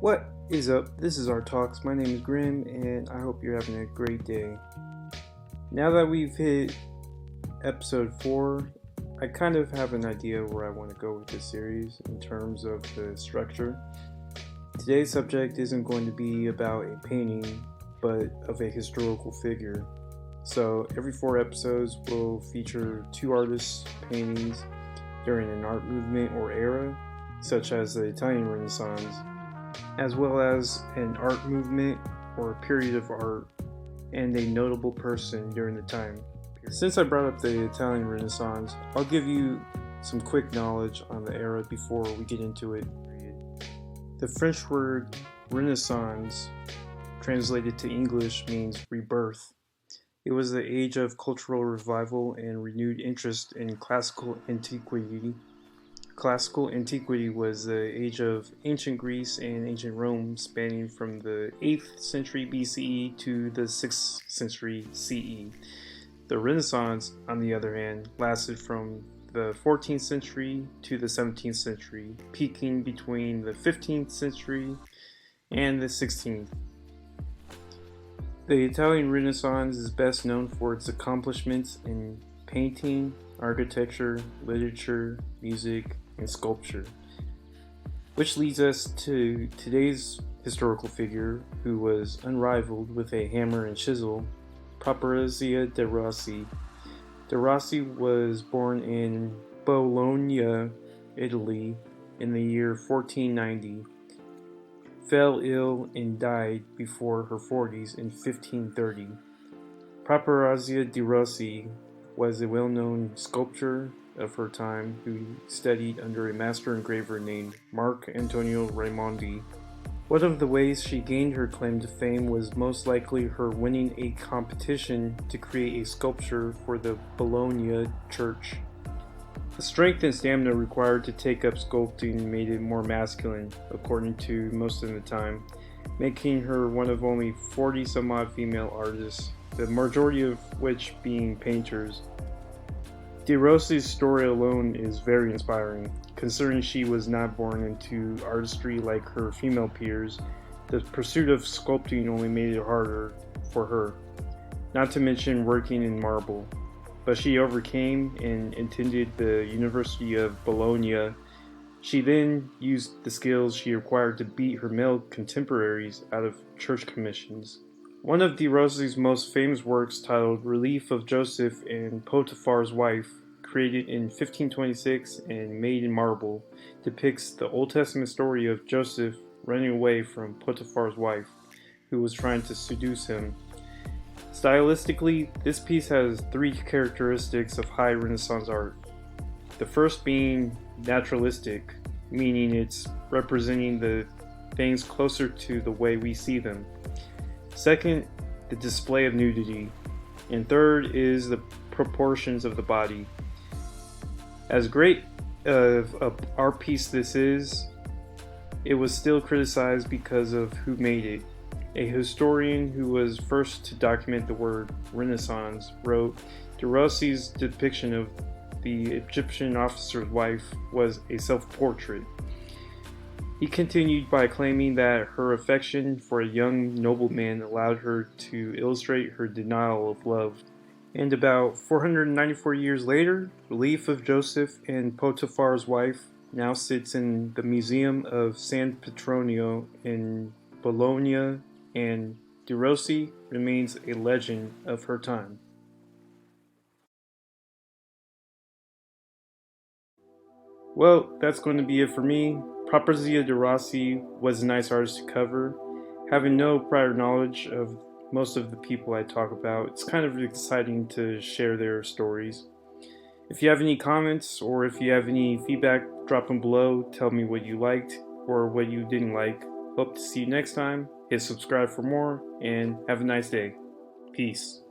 What is up? This is our talks. My name is Grim, and I hope you're having a great day. Now that we've hit episode 4, I kind of have an idea where I want to go with this series in terms of the structure. Today's subject isn't going to be about a painting, but of a historical figure. So every 4 episodes will feature 2 artists' paintings during an art movement or era, such as the Italian Renaissance, as well as an art movement or a period of art and a notable person during the time. Since I brought up the Italian Renaissance, I'll give you some quick knowledge on the era before we get into it. The French word Renaissance, translated to English, means rebirth. It was the age of cultural revival and renewed interest in classical antiquity. Classical antiquity was the age of ancient Greece and ancient Rome, spanning from the 8th century BCE to the 6th century CE. The Renaissance, on the other hand, lasted from the 14th century to the 17th century, peaking between the 15th century and the 16th. The Italian Renaissance is best known for its accomplishments in painting, architecture, literature, music, and sculpture. Which leads us to today's historical figure who was unrivaled with a hammer and chisel, Paparazia De Rossi. De Rossi was born in Bologna, Italy in the year 1490, fell ill and died before her 40s in 1530. Paparazia De Rossi was a well-known sculptor of her time who studied under a master engraver named Marc Antonio Raimondi. One of the ways she gained her claim to fame was most likely her winning a competition to create a sculpture for the Bologna church. The strength and stamina required to take up sculpting made it more masculine, according to most of the time, making her one of only 40 some odd female artists, the majority of which being painters. De Rossi's story alone is very inspiring. Considering she was not born into artistry like her female peers, the pursuit of sculpting only made it harder for her, not to mention working in marble. But she overcame and attended the University of Bologna. She then used the skills she acquired to beat her male contemporaries out of church commissions. One of De Rossi's most famous works, titled Relief of Joseph and Potiphar's Wife, created in 1526 and made in marble, depicts the Old Testament story of Joseph running away from Potiphar's wife, who was trying to seduce him. Stylistically, this piece has 3 characteristics of high Renaissance art. The first being naturalistic, meaning it's representing the things closer to the way we see them. Second, the display of nudity. And third is the proportions of the body. As great of an art piece this is, it was still criticized because of who made it. A historian who was first to document the word Renaissance wrote, De Rossi's depiction of the Egyptian officer's wife was a self-portrait. He continued by claiming that her affection for a young nobleman allowed her to illustrate her denial of love. And about 494 years later, Relief of Joseph and Potiphar's Wife now sits in the Museum of San Petronio in Bologna, and De Rossi remains a legend of her time. Well, that's going to be it for me. Properzia De Rossi was a nice artist to cover. Having no prior knowledge of most of the people I talk about, it's kind of exciting to share their stories. If you have any comments or if you have any feedback, drop them below. Tell me what you liked or what you didn't like. Hope to see you next time. Hit subscribe for more and have a nice day. Peace.